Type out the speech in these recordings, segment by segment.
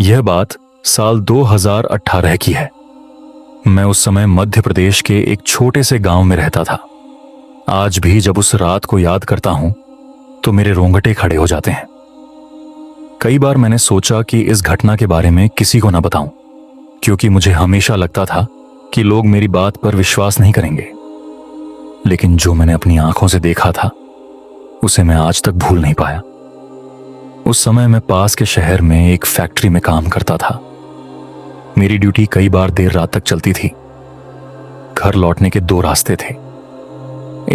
यह बात साल 2018 की है। मैं उस समय मध्य प्रदेश के एक छोटे से गांव में रहता था। आज भी जब उस रात को याद करता हूं तो मेरे रोंगटे खड़े हो जाते हैं। कई बार मैंने सोचा कि इस घटना के बारे में किसी को ना बताऊं, क्योंकि मुझे हमेशा लगता था कि लोग मेरी बात पर विश्वास नहीं करेंगे। लेकिन जो मैंने अपनी आंखों से देखा था उसे मैं आज तक भूल नहीं पाया। उस समय मैं पास के शहर में एक फैक्ट्री में काम करता था। मेरी ड्यूटी कई बार देर रात तक चलती थी। घर लौटने के दो रास्ते थे।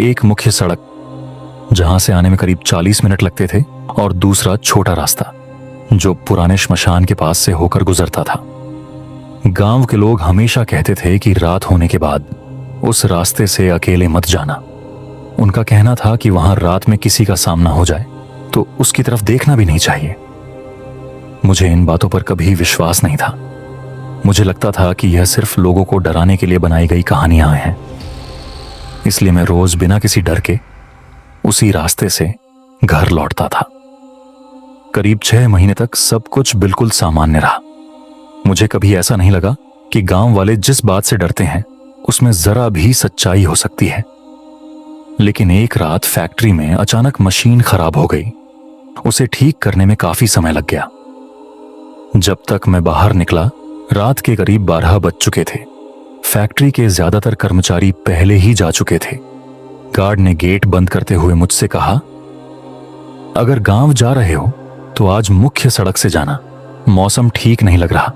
एक मुख्य सड़क जहां से आने में करीब 40 मिनट लगते थे, और दूसरा छोटा रास्ता जो पुराने श्मशान के पास से होकर गुजरता था। गांव के लोग हमेशा कहते थे कि रात होने के बाद उस रास्ते से अकेले मत जाना। उनका कहना था कि वहां रात में किसी का सामना हो जाए तो उसकी तरफ देखना भी नहीं चाहिए। मुझे इन बातों पर कभी विश्वास नहीं था। मुझे लगता था कि यह सिर्फ लोगों को डराने के लिए बनाई गई कहानियां हैं। इसलिए मैं रोज बिना किसी डर के उसी रास्ते से घर लौटता था। करीब 6 महीने तक सब कुछ बिल्कुल सामान्य रहा। मुझे कभी ऐसा नहीं लगा कि गांव वाले जिस बात से डरते हैं उसमें जरा भी सच्चाई हो सकती है। लेकिन एक रात फैक्ट्री में अचानक मशीन खराब हो गई। उसे ठीक करने में काफी समय लग गया। जब तक मैं बाहर निकला रात के करीब 12 बज चुके थे। फैक्ट्री के ज्यादातर कर्मचारी पहले ही जा चुके थे। गार्ड ने गेट बंद करते हुए मुझसे कहा, अगर गांव जा रहे हो तो आज मुख्य सड़क से जाना, मौसम ठीक नहीं लग रहा।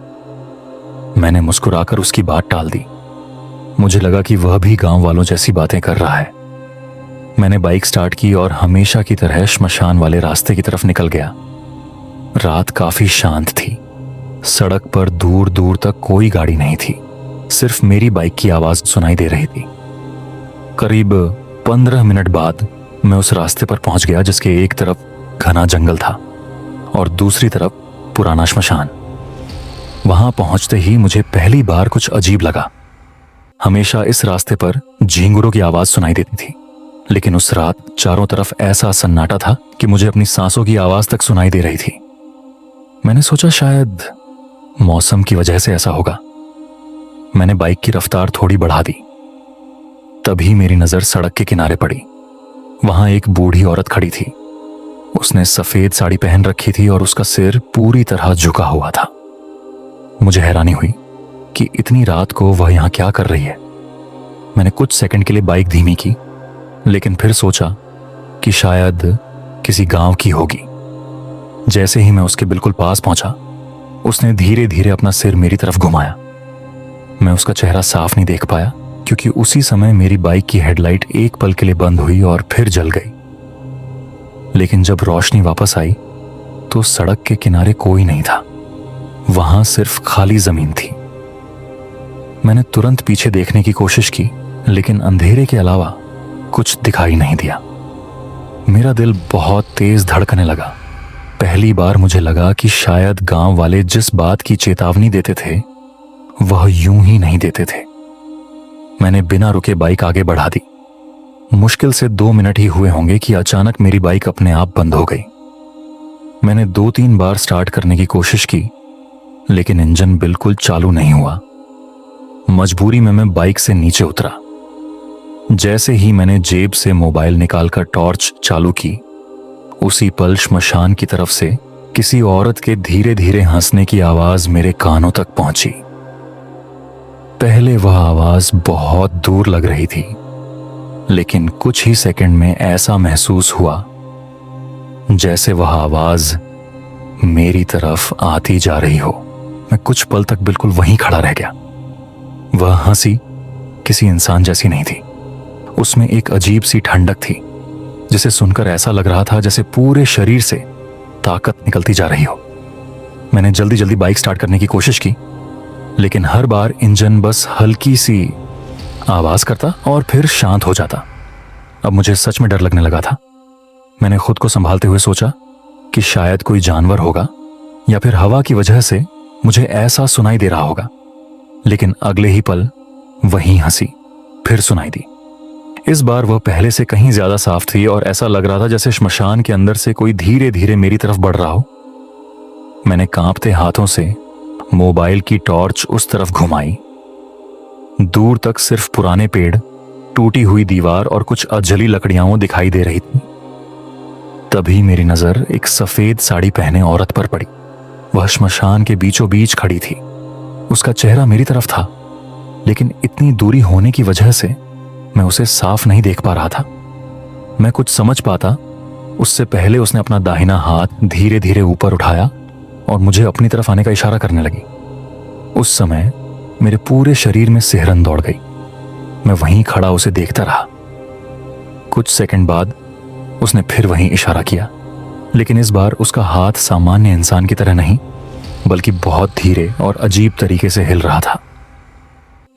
मैंने मुस्कुराकर उसकी बात टाल दी। मुझे लगा कि वह भी गांव वालों जैसी बातें कर रहा है। मैंने बाइक स्टार्ट की और हमेशा की तरह श्मशान वाले रास्ते की तरफ निकल गया। रात काफी शांत थी। सड़क पर दूर दूर तक कोई गाड़ी नहीं थी। सिर्फ मेरी बाइक की आवाज सुनाई दे रही थी। करीब 15 मिनट बाद मैं उस रास्ते पर पहुंच गया जिसके एक तरफ घना जंगल था और दूसरी तरफ पुराना श्मशान। वहां पहुंचते ही मुझे पहली बार कुछ अजीब लगा। हमेशा इस रास्ते पर झींगुरों की आवाज सुनाई देती थी, लेकिन उस रात चारों तरफ ऐसा सन्नाटा था कि मुझे अपनी सांसों की आवाज तक सुनाई दे रही थी। मैंने सोचा शायद मौसम की वजह से ऐसा होगा। मैंने बाइक की रफ्तार थोड़ी बढ़ा दी। तभी मेरी नजर सड़क के किनारे पड़ी। वहां एक बूढ़ी औरत खड़ी थी। उसने सफेद साड़ी पहन रखी थी और उसका सिर पूरी तरह झुका हुआ था। मुझे हैरानी हुई कि इतनी रात को वह यहां क्या कर रही है। मैंने कुछ सेकंड के लिए बाइक धीमी की, लेकिन फिर सोचा कि शायद किसी गांव की होगी। जैसे ही मैं उसके बिल्कुल पास पहुंचा, उसने धीरे धीरे अपना सिर मेरी तरफ घुमाया। मैं उसका चेहरा साफ नहीं देख पाया क्योंकि उसी समय मेरी बाइक की हेडलाइट एक पल के लिए बंद हुई और फिर जल गई। लेकिन जब रोशनी वापस आई तो सड़क के किनारे कोई नहीं था। वहां सिर्फ खाली जमीन थी। मैंने तुरंत पीछे देखने की कोशिश की, लेकिन अंधेरे के अलावा कुछ दिखाई नहीं दिया। मेरा दिल बहुत तेज धड़कने लगा। पहली बार मुझे लगा कि शायद गांव वाले जिस बात की चेतावनी देते थे वह यूं ही नहीं देते थे। मैंने बिना रुके बाइक आगे बढ़ा दी। मुश्किल से 2 मिनट ही हुए होंगे कि अचानक मेरी बाइक अपने आप बंद हो गई। मैंने 2-3 बार स्टार्ट करने की कोशिश की, लेकिन इंजन बिल्कुल चालू नहीं हुआ। मजबूरी में मैं बाइक से नीचे उतरा। जैसे ही मैंने जेब से मोबाइल निकालकर टॉर्च चालू की, उसी पल श्मशान की तरफ से किसी औरत के धीरे धीरे हंसने की आवाज मेरे कानों तक पहुंची। पहले वह आवाज बहुत दूर लग रही थी, लेकिन कुछ ही सेकंड में ऐसा महसूस हुआ जैसे वह आवाज मेरी तरफ आती जा रही हो। मैं कुछ पल तक बिल्कुल वहीं खड़ा रह गया। वह हंसी किसी इंसान जैसी नहीं थी। उसमें एक अजीब सी ठंडक थी, जिसे सुनकर ऐसा लग रहा था जैसे पूरे शरीर से ताकत निकलती जा रही हो। मैंने जल्दी जल्दी बाइक स्टार्ट करने की कोशिश की, लेकिन हर बार इंजन बस हल्की सी आवाज करता और फिर शांत हो जाता। अब मुझे सच में डर लगने लगा था। मैंने खुद को संभालते हुए सोचा कि शायद कोई जानवर होगा या फिर हवा की वजह से मुझे ऐसा सुनाई दे रहा होगा। लेकिन अगले ही पल वही हंसी फिर सुनाई दी। इस बार वह पहले से कहीं ज्यादा साफ थी और ऐसा लग रहा था जैसे श्मशान के अंदर से कोई धीरे धीरे मेरी तरफ बढ़ रहा हो। मैंने कांपते हाथों से मोबाइल की टॉर्च उस तरफ घुमाई। दूर तक सिर्फ पुराने पेड़, टूटी हुई दीवार और कुछ अधजली लकड़ियां दिखाई दे रही थी। तभी मेरी नजर एक सफेद साड़ी पहने औरत पर पड़ी। वह श्मशान के बीचों बीच खड़ी थी। उसका चेहरा मेरी तरफ था, लेकिन इतनी दूरी होने की वजह से मैं उसे साफ नहीं देख पा रहा था। मैं कुछ समझ पाता उससे पहले उसने अपना दाहिना हाथ धीरे धीरे ऊपर उठाया और मुझे अपनी तरफ आने का इशारा करने लगी। उस समय मेरे पूरे शरीर में सिहरन दौड़ गई। मैं वहीं खड़ा उसे देखता रहा। कुछ सेकंड बाद उसने फिर वहीं इशारा किया, लेकिन इस बार उसका हाथ सामान्य इंसान की तरह नहीं, बल्कि बहुत धीरे और अजीब तरीके से हिल रहा था।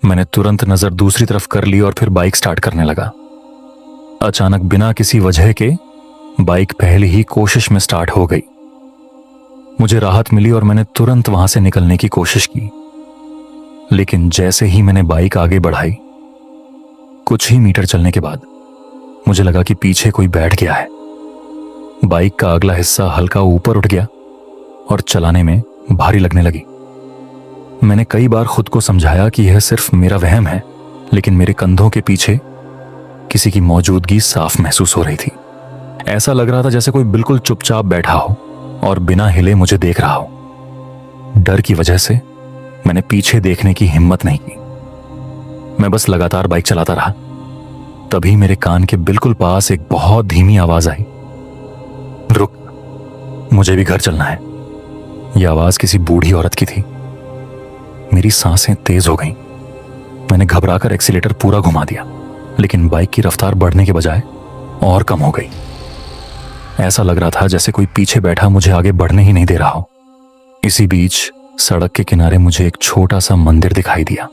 मैंने तुरंत नजर दूसरी तरफ कर ली और फिर बाइक स्टार्ट करने लगा। अचानक बिना किसी वजह के बाइक पहले ही कोशिश में स्टार्ट हो गई। मुझे राहत मिली और मैंने तुरंत वहां से निकलने की कोशिश की, लेकिन जैसे ही मैंने बाइक आगे बढ़ाई, कुछ ही मीटर चलने के बाद मुझे लगा कि पीछे कोई बैठ गया है। बाइक का अगला हिस्सा हल्का ऊपर उठ गया और चलाने में भारी लगने लगी। मैंने कई बार खुद को समझाया कि यह सिर्फ मेरा वहम है, लेकिन मेरे कंधों के पीछे किसी की मौजूदगी साफ महसूस हो रही थी। ऐसा लग रहा था जैसे कोई बिल्कुल चुपचाप बैठा हो और बिना हिले मुझे देख रहा हो। डर की वजह से मैंने पीछे देखने की हिम्मत नहीं की। मैं बस लगातार बाइक चलाता रहा। तभी मेरे कान के बिल्कुल पास एक बहुत धीमी आवाज आई, रुक, मुझे भी घर चलना है। यह आवाज किसी बूढ़ी औरत की थी। मेरी सांसें तेज हो गईं। मैंने घबराकर एक्सीलेटर पूरा घुमा दिया, लेकिन बाइक की रफ्तार बढ़ने के बजाय और कम हो गई। ऐसा लग रहा था जैसे कोई पीछे बैठा मुझे आगे बढ़ने ही नहीं दे रहा हो। इसी बीच सड़क के किनारे मुझे एक छोटा सा मंदिर दिखाई दिया।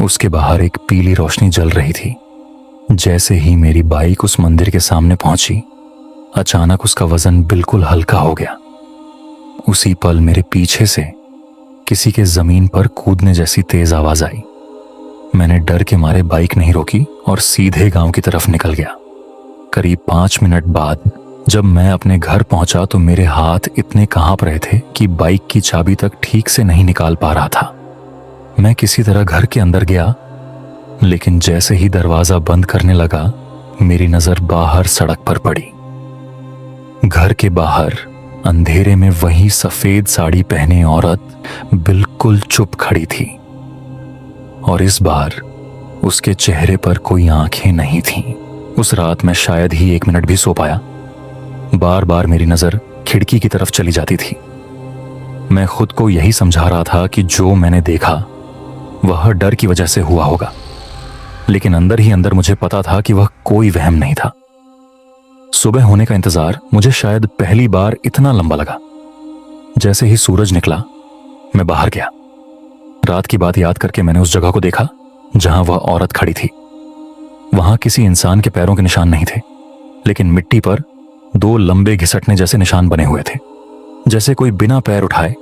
उसके बाहर एक पीली रोशनी जल रही थी। जैसे ही मेरी बाइक उस मंदिर के सामने पहुंची, अचानक उसका वजन बिल्कुल हल्का हो गया। उसी पल मेरे पीछे से किसी के जमीन पर कूदने जैसी तेज आवाज आई। मैंने डर के मारे बाइक नहीं रोकी और सीधे गांव की तरफ निकल गया। करीब 5 मिनट बाद जब मैं अपने घर पहुंचा तो मेरे हाथ इतने कांप रहे थे कि बाइक की चाबी तक ठीक से नहीं निकाल पा रहा था। मैं किसी तरह घर के अंदर गया, लेकिन जैसे ही दरवाजा बंद करने लगा, मेरी नजर बाहर सड़क पर पड़ी। घर के बाहर अंधेरे में वही सफेद साड़ी पहने औरत बिल्कुल चुप खड़ी थी, और इस बार उसके चेहरे पर कोई आंखें नहीं थीं। उस रात मैं शायद ही 1 मिनट भी सो पाया। बार बार मेरी नजर खिड़की की तरफ चली जाती थी। मैं खुद को यही समझा रहा था कि जो मैंने देखा वह डर की वजह से हुआ होगा, लेकिन अंदर ही अंदर मुझे पता था कि वह कोई वहम नहीं था। सुबह होने का इंतजार मुझे शायद पहली बार इतना लंबा लगा। जैसे ही सूरज निकला, मैं बाहर गया। रात की बात याद करके मैंने उस जगह को देखा जहां वह औरत खड़ी थी। वहां किसी इंसान के पैरों के निशान नहीं थे, लेकिन मिट्टी पर 2 लंबे घिसटने जैसे निशान बने हुए थे, जैसे कोई बिना पैर उठाए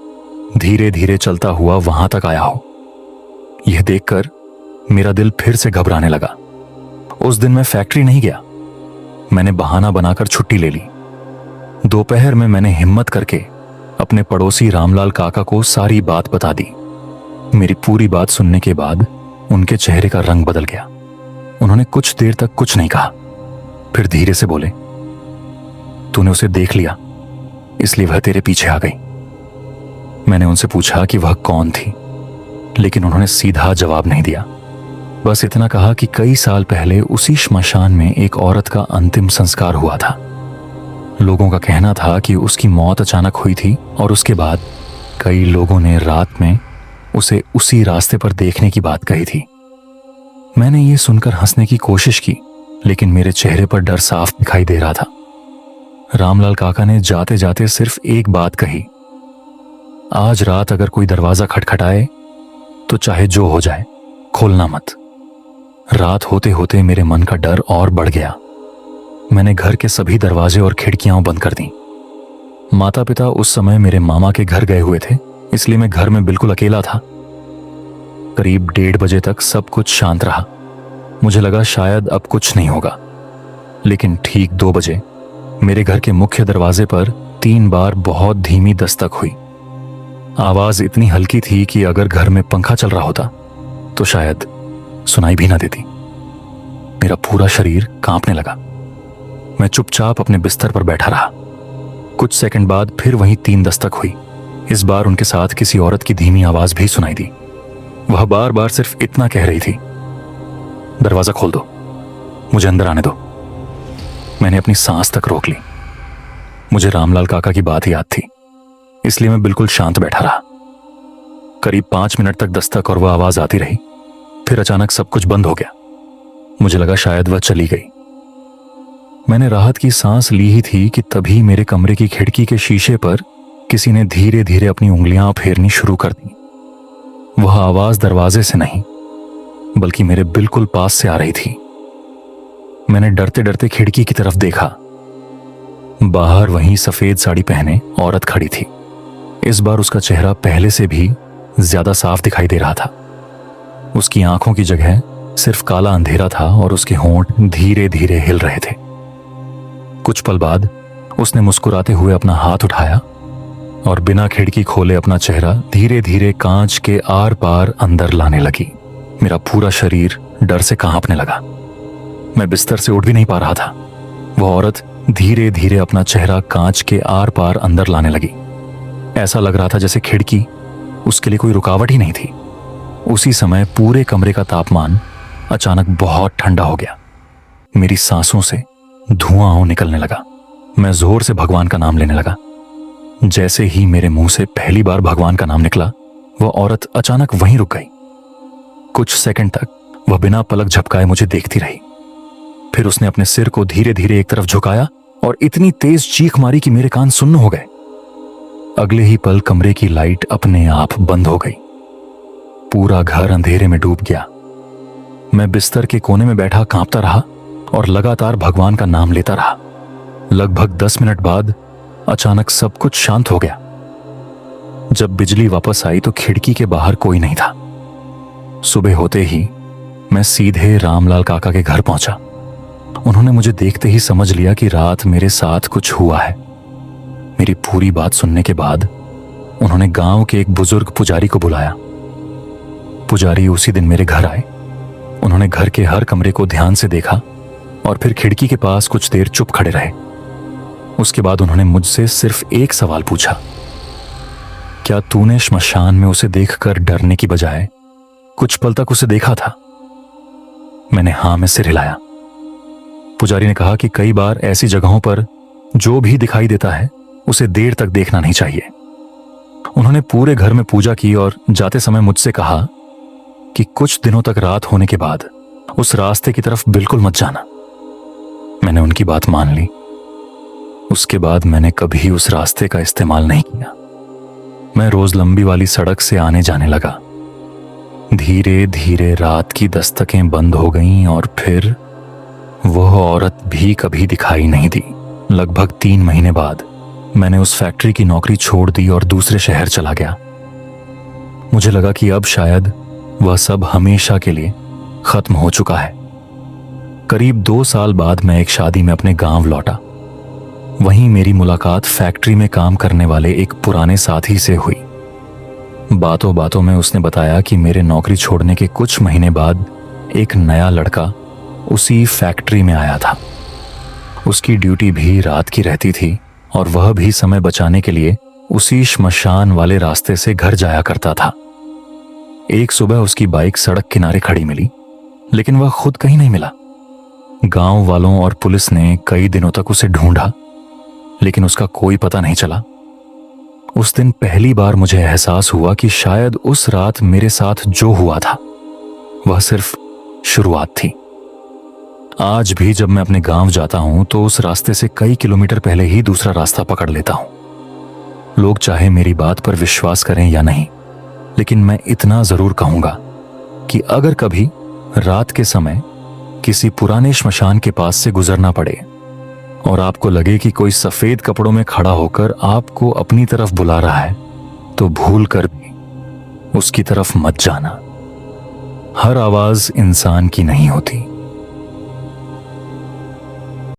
धीरे धीरे चलता हुआ वहां तक आया हो। यह देखकर मेरा दिल फिर से घबराने लगा। उस दिन मैं फैक्ट्री नहीं गया। मैंने बहाना बनाकर छुट्टी ले ली। दोपहर में मैंने हिम्मत करके अपने पड़ोसी रामलाल काका को सारी बात बता दी। मेरी पूरी बात सुनने के बाद उनके चेहरे का रंग बदल गया। उन्होंने कुछ देर तक कुछ नहीं कहा, फिर धीरे से बोले, तूने उसे देख लिया, इसलिए वह तेरे पीछे आ गई। मैंने उनसे पूछा कि वह कौन थी, लेकिन उन्होंने सीधा जवाब नहीं दिया। बस इतना कहा कि कई साल पहले उसी श्मशान में एक औरत का अंतिम संस्कार हुआ था। लोगों का कहना था कि उसकी मौत अचानक हुई थी और उसके बाद कई लोगों ने रात में उसे उसी रास्ते पर देखने की बात कही थी। मैंने ये सुनकर हंसने की कोशिश की, लेकिन मेरे चेहरे पर डर साफ दिखाई दे रहा था। रामलाल काका ने जाते जाते सिर्फ एक बात कही, आज रात अगर कोई दरवाजा खटखटाए तो चाहे जो हो जाए, खोलना मत। रात होते होते मेरे मन का डर और बढ़ गया। मैंने घर के सभी दरवाजे और खिड़कियां बंद कर दी। माता पिता उस समय मेरे मामा के घर गए हुए थे, इसलिए मैं घर में बिल्कुल अकेला था। करीब 1:30 बजे तक सब कुछ शांत रहा। मुझे लगा शायद अब कुछ नहीं होगा, लेकिन ठीक 2 बजे मेरे घर के मुख्य दरवाजे पर 3 बार बहुत धीमी दस्तक हुई। आवाज इतनी हल्की थी कि अगर घर में पंखा चल रहा होता तो शायद सुनाई भी ना देती। मेरा पूरा शरीर कांपने लगा। मैं चुपचाप अपने बिस्तर पर बैठा रहा। कुछ सेकंड बाद फिर वहीं 3 दस्तक हुई। इस बार उनके साथ किसी औरत की धीमी आवाज भी सुनाई दी। वह बार बार सिर्फ इतना कह रही थी, दरवाजा खोल दो, मुझे अंदर आने दो। मैंने अपनी सांस तक रोक ली। मुझे रामलाल काका की बात याद थी, इसलिए मैं बिल्कुल शांत बैठा रहा। करीब 5 मिनट तक दस्तक और वह आवाज आती रही। फिर अचानक सब कुछ बंद हो गया। मुझे लगा शायद वह चली गई। मैंने राहत की सांस ली ही थी कि तभी मेरे कमरे की खिड़की के शीशे पर किसी ने धीरे धीरे अपनी उंगलियां फेरनी शुरू कर दी। वह आवाज दरवाजे से नहीं बल्कि मेरे बिल्कुल पास से आ रही थी। मैंने डरते डरते खिड़की की तरफ देखा। बाहर वहीं सफेद साड़ी पहने औरत खड़ी थी। इस बार उसका चेहरा पहले से भी ज्यादा साफ दिखाई दे रहा था। उसकी आंखों की जगह सिर्फ काला अंधेरा था और उसके होंठ धीरे धीरे हिल रहे थे। कुछ पल बाद उसने मुस्कुराते हुए अपना हाथ उठाया और बिना खिड़की खोले अपना चेहरा धीरे धीरे कांच के आर पार अंदर लाने लगी। मेरा पूरा शरीर डर से कांपने लगा। मैं बिस्तर से उठ भी नहीं पा रहा था। वह औरत धीरे धीरे अपना चेहरा कांच के आर पार अंदर लाने लगी। ऐसा लग रहा था जैसे खिड़की उसके लिए कोई रुकावट ही नहीं थी। उसी समय पूरे कमरे का तापमान अचानक बहुत ठंडा हो गया। मेरी सांसों से धुआं निकलने लगा। मैं जोर से भगवान का नाम लेने लगा। जैसे ही मेरे मुंह से पहली बार भगवान का नाम निकला, वह औरत अचानक वहीं रुक गई। कुछ सेकंड तक वह बिना पलक झपकाए मुझे देखती रही। फिर उसने अपने सिर को धीरे धीरे एक तरफ झुकाया और इतनी तेज चीख मारी कि मेरे कान सुन्न हो गए। अगले ही पल कमरे की लाइट अपने आप बंद हो गई। पूरा घर अंधेरे में डूब गया। मैं बिस्तर के कोने में बैठा कांपता रहा और लगातार भगवान का नाम लेता रहा। लगभग 10 मिनट बाद अचानक सब कुछ शांत हो गया। जब बिजली वापस आई तो खिड़की के बाहर कोई नहीं था। सुबह होते ही मैं सीधे रामलाल काका के घर पहुंचा। उन्होंने मुझे देखते ही समझ लिया कि रात मेरे साथ कुछ हुआ है। मेरी पूरी बात सुनने के बाद उन्होंने गांव के एक बुजुर्ग पुजारी को बुलाया। पुजारी उसी दिन मेरे घर आए। उन्होंने घर के हर कमरे को ध्यान से देखा और फिर खिड़की के पास कुछ देर चुप खड़े रहे। उसके बाद उन्होंने मुझसे सिर्फ एक सवाल पूछा, क्या तूने श्मशान में उसे देखकर डरने की बजाय कुछ पल तक उसे देखा था? मैंने हां में सिर हिलाया। पुजारी ने कहा कि कई बार ऐसी जगहों पर जो भी दिखाई देता है उसे देर तक देखना नहीं चाहिए। उन्होंने पूरे घर में पूजा की और जाते समय मुझसे कहा कि कुछ दिनों तक रात होने के बाद उस रास्ते की तरफ बिल्कुल मत जाना। मैंने उनकी बात मान ली। उसके बाद मैंने कभी उस रास्ते का इस्तेमाल नहीं किया। मैं रोज लंबी वाली सड़क से आने जाने लगा। धीरे धीरे रात की दस्तकें बंद हो गईं और फिर वह औरत भी कभी दिखाई नहीं दी। लगभग 3 महीने बाद मैंने उस फैक्ट्री की नौकरी छोड़ दी और दूसरे शहर चला गया। मुझे लगा कि अब शायद वह सब हमेशा के लिए खत्म हो चुका है। करीब 2 साल बाद मैं एक शादी में अपने गांव लौटा। वहीं मेरी मुलाकात फैक्ट्री में काम करने वाले एक पुराने साथी से हुई। बातों बातों में उसने बताया कि मेरे नौकरी छोड़ने के कुछ महीने बाद एक नया लड़का उसी फैक्ट्री में आया था। उसकी ड्यूटी भी रात की रहती थी और वह भी समय बचाने के लिए उसी श्मशान वाले रास्ते से घर जाया करता था। एक सुबह उसकी बाइक सड़क किनारे खड़ी मिली, लेकिन वह खुद कहीं नहीं मिला। गांव वालों और पुलिस ने कई दिनों तक उसे ढूंढा, लेकिन उसका कोई पता नहीं चला। उस दिन पहली बार मुझे एहसास हुआ कि शायद उस रात मेरे साथ जो हुआ था वह सिर्फ शुरुआत थी। आज भी जब मैं अपने गांव जाता हूं तो उस रास्ते से कई किलोमीटर पहले ही दूसरा रास्ता पकड़ लेता हूं। लोग चाहे मेरी बात पर विश्वास करें या नहीं, लेकिन मैं इतना जरूर कहूंगा कि अगर कभी रात के समय किसी पुराने श्मशान के पास से गुजरना पड़े और आपको लगे कि कोई सफेद कपड़ों में खड़ा होकर आपको अपनी तरफ बुला रहा है, तो भूल कर भी उसकी तरफ मत जाना। हर आवाज इंसान की नहीं होती।